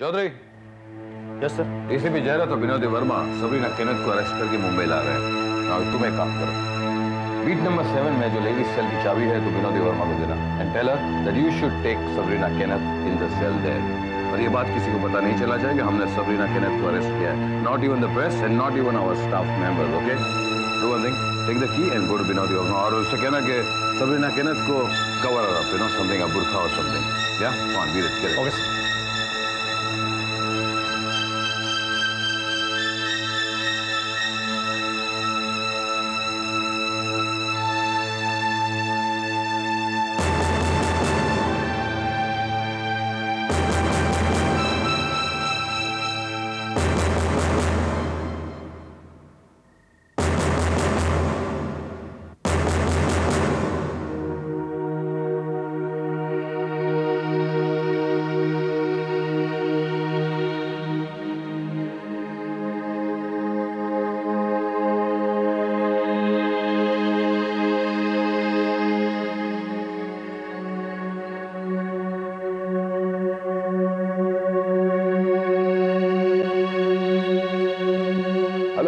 Chaudhary. Yes sir. ACP Jayraj और Vinod Verma Sabrina Kenneth को arrest करके मुंबई ला रहे हैं। now तुम एक काम करो, बीट नंबर 7 में जो लेडीज सेल की चाबी है तो विनोद वर्मा को देना and tell her that you should take Sabrina Kenneth in the cell there. और ये बात किसी को पता नहीं चला जाए कि हमने सबरीना केनेथ को अरेस्ट किया है, not even the press and not even our staff members. Okay, do one thing, take the key and go to Vinod Verma और उससे कहना कि सबरीना केनेथ को cover up, you know, something, a बुर्का और समथिंग। या on be it. Okay sir.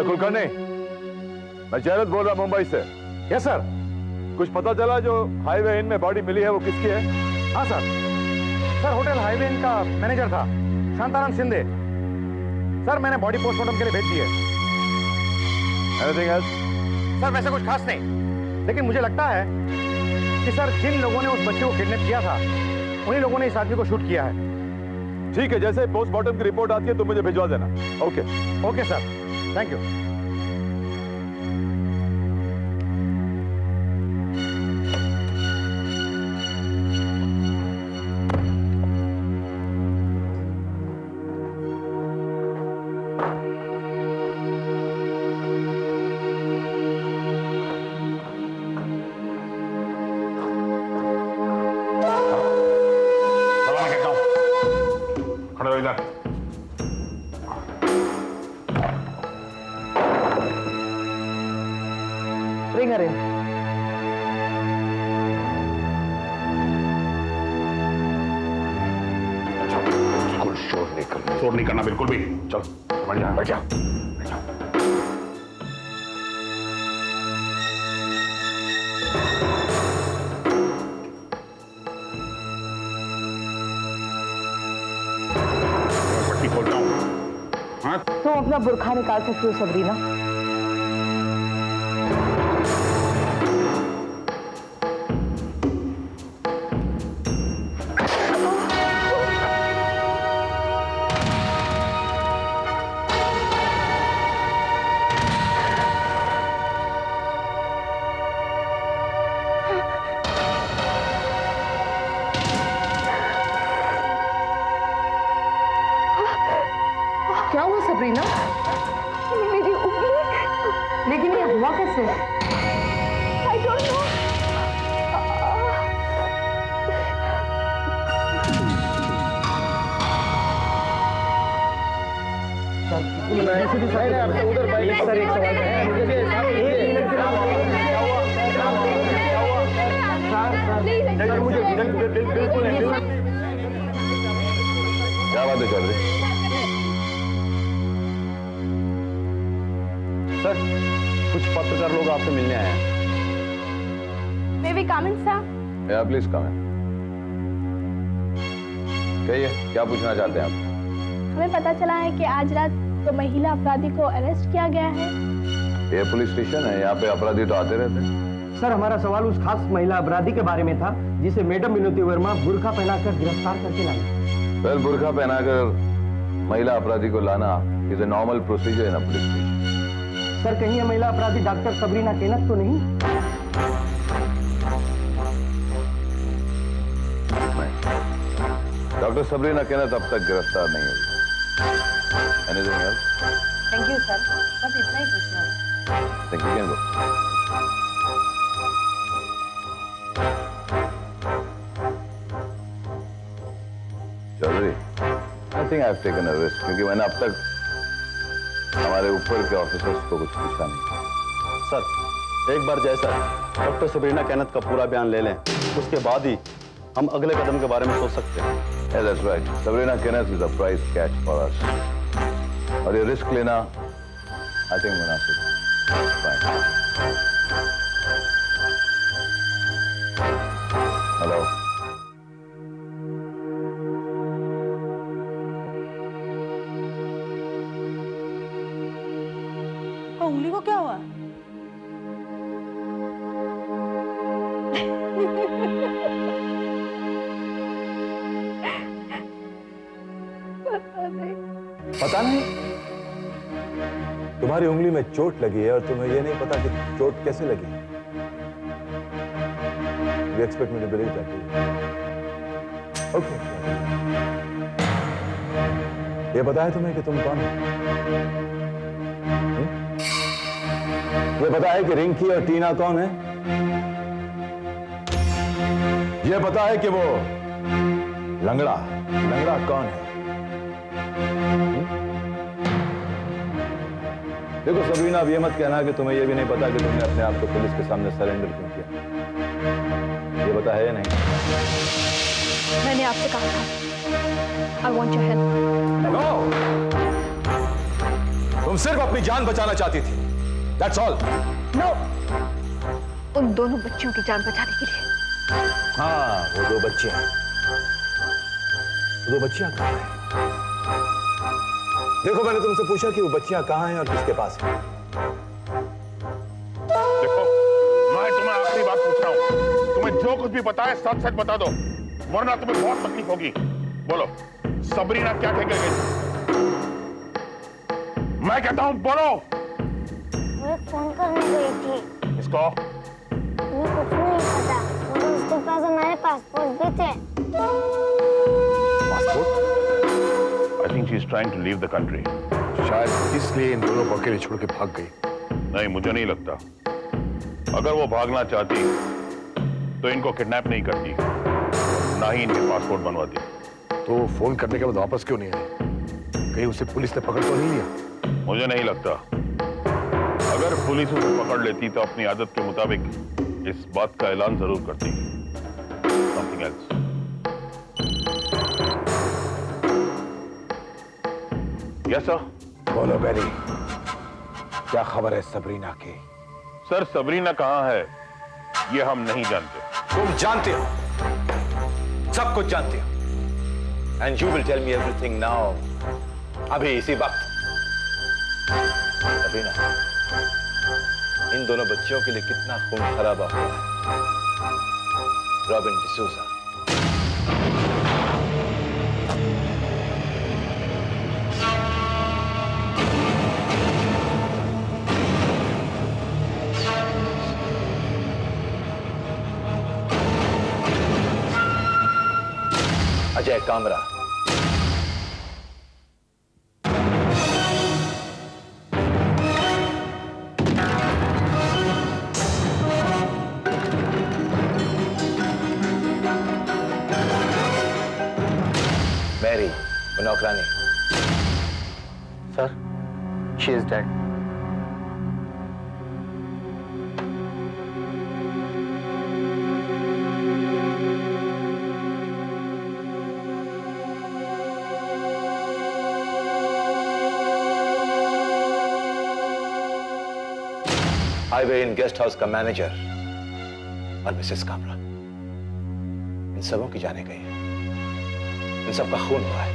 Kulkarni, मैं जयरथ बोल रहा मुंबई से। Yes sir. कुछ पता चला जो हाईवे इन में बॉडी मिली है वो किसकी है? हाँ sir. Sir hotel highway in का मैनेजर था शांताराम शिंदे। सर मैंने बॉडी पोस्टमार्टम के लिए भेज दी है। Anything else? सर वैसे कुछ खास नहीं, लेकिन मुझे लगता है कि सर जिन लोगों ने उस बच्चे को किडनैप किया था उन्हीं लोगों ने इस आदमी को शूट किया है। ठीक है, जैसे पोस्टमार्टम की रिपोर्ट आती है तो मुझे भिजवा देना। Okay okay sir, thank you. खड़े हो इधर। Bring her in. बिल्कुल शोर नहीं करना बिल्कुल भी। चल बैठ जा, बैठ जा। पट्टी खोलता हूँ। हाँ? तुम अपना बुर्खा निकाल सकती हो सबरीना? क्या हुआ सबरीना? मेरी उंगली। लेकिन ये हुआ कैसे? I don't know. सर एक सवाल क्या बात है चौधरी? सर कुछ पत्रकार लोग आपसे मिलने आए हैं। May we come in, sir? या प्लीज कम है। कहिए, क्या पूछना चाहते हैं आप? हमें पता चला है कि आज रात तो महिला अपराधी को अरेस्ट किया गया है। ये पुलिस स्टेशन है, यहाँ पे अपराधी तो आते रहते हैं। सर हमारा सवाल उस खास महिला अपराधी के बारे में था जिसे मैडम विनोदी वर्मा बुर्का पहनाकर गिरफ्तार करके लाई। वेल, बुर्का पहनाकर महिला अपराधी को लाना is a normal procedure in a police station. Sir कहीं ये महिला अपराधी डॉक्टर सबरीना केनेथ तो नहीं? डॉक्टर सबरीना केनेथ अब तक गिरफ्तार नहीं हुई। Anything else? Thank you sir, बस इतना ही पूछना था। Think you can go. Chaudhary, I think I have taken a risk क्योंकि मैंने अब तक हमारे ऊपर के ऑफिसर्स को कुछ पूछा नहीं। सर एक बार जैसा डॉक्टर सबरीना केनेथ का पूरा बयान ले लें, उसके बाद ही हम अगले कदम के बारे में सोच सकते हैं। Yeah, that's right. Sabrina Kenneth is a prize catch for us. और ये रिस्क लेना, I think मुनासिब है. Fine. Hello. उंगली को क्या हुआ? पता नहीं, तुम्हारी उंगली में चोट लगी है और तुम्हें यह नहीं पता कि चोट कैसे लगी. You expect me to believe that? Okay. ये पता है तुम्हें कि तुम कौन हो? ये पता है कि रिंकी और टीना कौन है? ये पता है कि वो लंगड़ा कौन है? देखो सबरीना, अब ये मत कहना कि तुम्हें ये भी नहीं पता कि तुमने अपने आप को पुलिस के सामने सरेंडर क्यों किया. ये पता है या नहीं? मैंने आपसे कहा था I want your help. No! तुम सिर्फ अपनी जान बचाना चाहती थी. That's all. No. उन दोनों बच्चियों की जान बचाने के लिए. हाँ, वो दो बच्चियां. वो दो बच्चियां कहाँ हैं? देखो, मैंने तुमसे पूछा कि वो बच्चियां कहाँ हैं और किसके पास हैं. देखो, मैं तुम्हें आखिरी बात पूछ रहा हूँ. तुम्हें जो कुछ भी पता है सच सच बता दो, वरना तुम्हें बहुत तकलीफ होगी. बोलो, सबरीना क्या कह गई? मैं कहता हूँ बोलो. मैं फोन करने गई थी. इसको मुझे कुछ नहीं पता, मगर उसके पास हमारे पासपोर्ट भी थे. Passport? I think she is trying to leave the country. शायद इसलिए इन दोनों को अकेले छोड़ के भाग गई. नहीं, मुझे नहीं लगता. अगर वो भागना चाहती तो इनको किडनैप नहीं करती, ना ही इनके पासपोर्ट बनवाती. तो फोन करने के बाद वापस क्यों नहीं आई? कहीं उसे पुलिस ने पकड़ तो नहीं लिया? मुझे नहीं लगता. अगर पुलिस उसे पकड़ लेती तो अपनी आदत के मुताबिक इस बात का ऐलान जरूर करती. Something else. Yes, sir. बोलो बेरी, क्या खबर है सबरीना की? सर, सबरीना कहाँ है ये हम नहीं जानते. तुम जानते हो, सब कुछ जानते हो. And you will tell me everything now. अभी इसी वक्त. सबरीना, इन दोनों बच्चियों के लिए कितना खून खराबा हुआ है. Robin D'Souza, Ajay Kamra, Mary Manokarani. Sir, she is dead. Highway inn guest house का मैनेजर और मिसेस कामरा, इन सबों की जाने गई है. इन सबका खून हुआ है.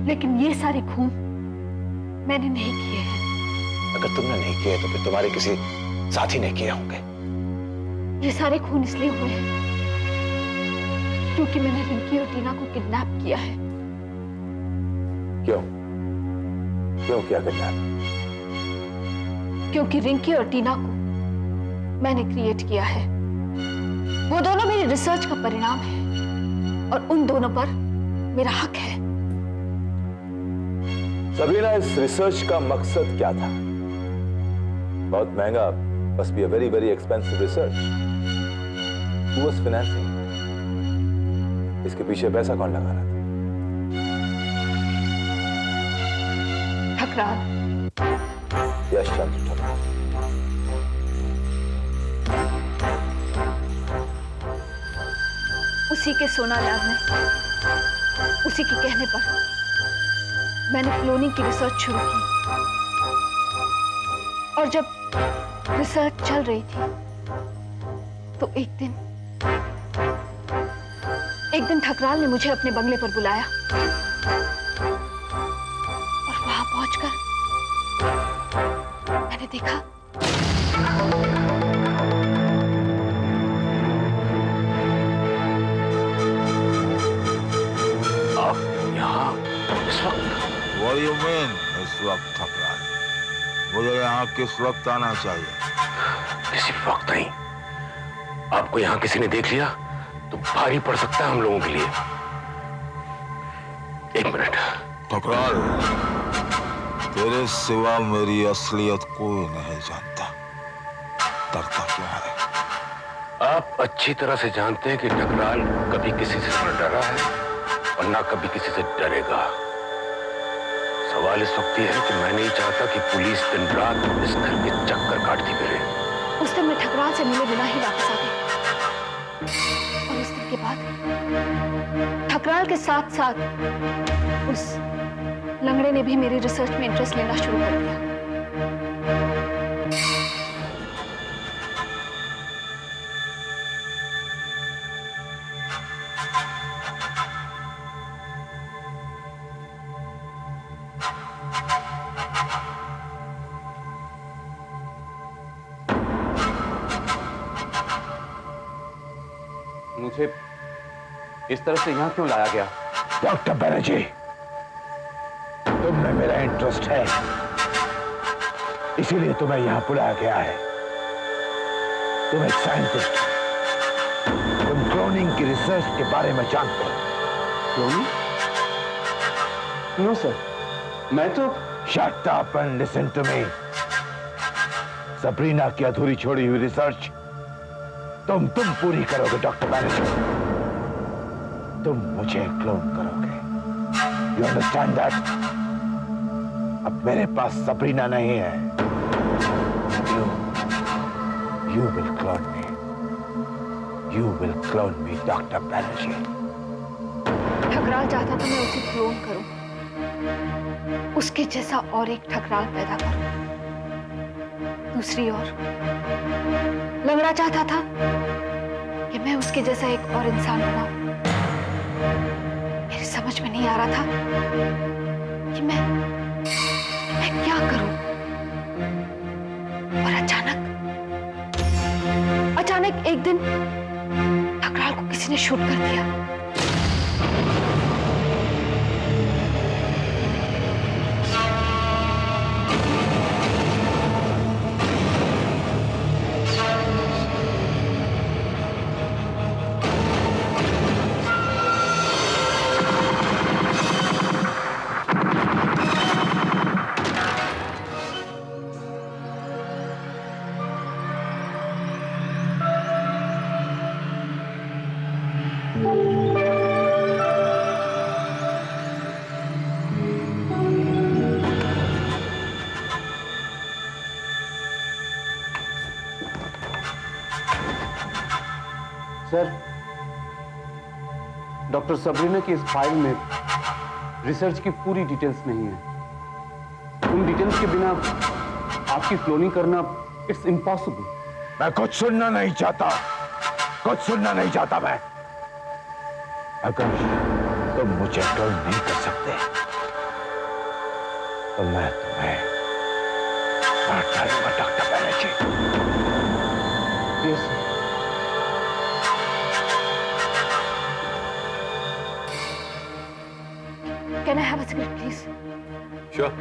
लेकिन ये सारे खून मैंने नहीं किए हैं. अगर तुमने नहीं किए तो फिर तुम्हारे किसी साथी ने किए होंगे. ये सारे खून इसलिए हुए हैं क्योंकि मैंने रिंकी और टीना को किडनैप किया है. क्यों किया किडनैप? क्योंकि रिंकी और टीना को मैंने क्रिएट किया है. वो दोनों मेरी रिसर्च का परिणाम है और उन दोनों पर मेरा हक है. सबरीना, इस रिसर्च का मकसद क्या था? बहुत महंगा, must be a very very expensive research. Who was financing? इसके पीछे पैसा कौन लगा रहा था? ठकरार. यश चंद्र ठक्कर. उस उसी के सोना लैब में, उसी के कहने पर मैंने क्लोनिंग की रिसर्च शुरू की। और जब रिसर्च चल रही थी तो एक दिन ठकराल ने मुझे अपने बंगले पर बुलाया और वहां पहुंचकर मैंने देखा आप यहाँ इस वक्त? What do you mean, इस वक्त ठकराल? मुझे यहाँ किस वक्त आना चाहिए? किसी वक्त नहीं। आपको यहाँ किसी ने देख लिया तो भारी पड़ सकता है हम लोगों के लिए। एक मिनट। ठकराल, तेरे सिवा मेरी असलियत कोई नहीं जानता। डरता क्या है? आप अच्छी तरह से जानते हैं कि ठकराल कभी किसी से न डरा है और ना कभी किसी से डरेगा। सवाल इस वक्त ये है कि मैं नहीं चाहता कि पुलिस दिन रात इस घर के चक्कर काटती फिरे। उस दिन मैं ठकराल से मिले बिना ही वापस आ गई और उस दिन के बाद ठकराल के साथ साथ उस लंगड़े ने भी मेरी रिसर्च में इंटरेस्ट लेना शुरू कर दिया। मुझे इस तरह से यहाँ क्यों लाया गया? डॉक्टर बनर्जी, तुम में मेरा इंटरेस्ट है, इसीलिए तुम्हें यहाँ बुलाया गया है। तुम एक साइंटिस्ट, तुम क्लोनिंग की रिसर्च के बारे में जानते हो। क्लोनिंग? नो सर, मैं तो Shut up and listen to me. Sabrina की अधूरी छोड़ी हुई रिसर्च तुम पूरी करोगे डॉक्टर बनर्जी। तुम मुझे क्लोन करोगे। You understand that? अब मेरे पास सबरीना नहीं है। You will clone me. You will clone me, doctor Banerjee. Thakral चाहता था मैं उसे क्लोन करूं, उसके जैसा और एक ठकराल पैदा करूं। दूसरी ओर लंगड़ा चाहता था कि मैं उसके जैसा एक और इंसान बनाऊं। मेरी समझ में नहीं आ रहा था कि मैं क्या करूं। और अचानक एक दिन ठकराल को किसी ने शूट कर दिया। सर, डॉक्टर सबरीना की इस फाइल में रिसर्च की पूरी डिटेल्स नहीं है। उन डिटेल्स के बिना आपकी क्लोनिंग करना इट्स इम्पॉसिबल। मैं कुछ सुनना नहीं चाहता, मैं। अगर तुम मुझे क्लोन नहीं कर सकते तो मैं तुम्हें मार डालूंगा doctor Banerjee. Yes sir. Can I have a cigarette, please? Sure.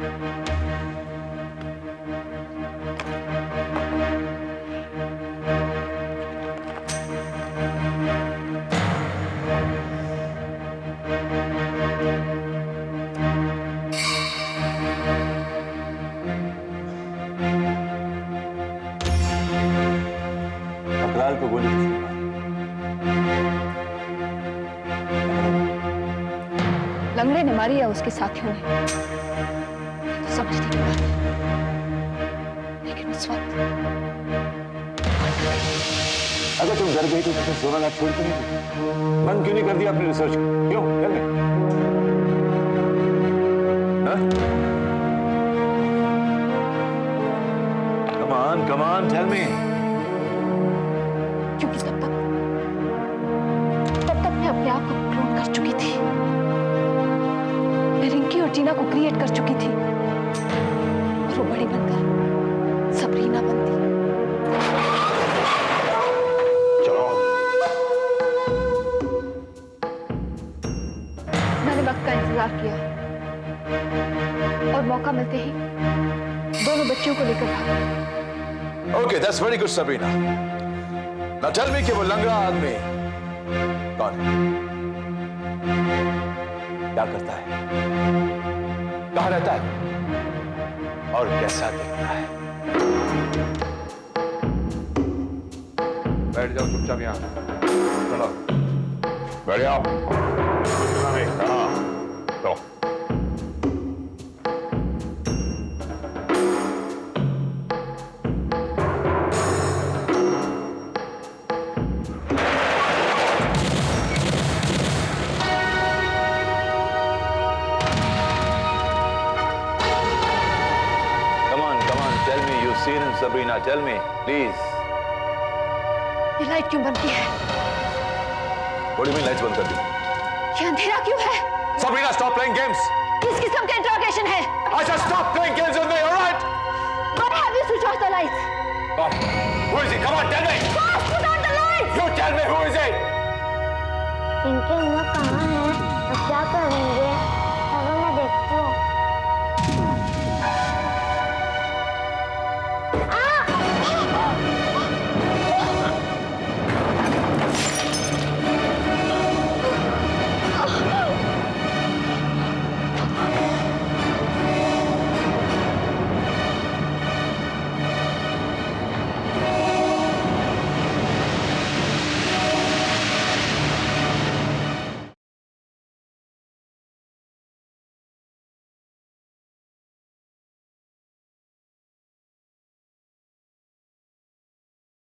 Thakral को गोली किसने मारी? लंगड़े ने मारी या उसके साथियों ने, तो समझने की बात है। लेकिन उस वक्त अगर तुम डर गई तो तुमने सोना ना छोड़ क्यों नहीं? बंद क्यों नहीं कर दिया अपनी रिसर्च? क्यों? Come on, tell me. क्योंकि तब तक मैं अपने आप को क्लोन कर चुकी थी। मैं रिंकी और टीना को क्रिएट कर चुकी थी और वो बड़ी बनकर सबरीना बनती। चलो मैंने वक्त का इंतजार किया और मौका मिलते ही दोनों बच्चियों को लेकर भागा। Okay, that's very good, Sabrina. Now tell me कि वो लंगड़ा आदमी कौन है? क्या करता है? कहाँ रहता है? और कैसा दिखता है? बैठ जाओ चुपचाप यहाँ। चलो बैठ जाओ। नहीं, हाँ, तो Seen him, Sabrina. Tell me, please. ये लाइट क्यों बनती है? What do you mean lights बंद कर दी? ये अंधेरा क्यों है? Sabrina, stop playing games. किस किस्म का इंट्रोगेशन है? I said stop playing games with me, all right? Why have you switched off the lights? Oh, who is he? Come on, tell me. Boss, put on the lights. You tell me who is he? इनके अम्मा कहाँ हैं? अब क्या करेंगे?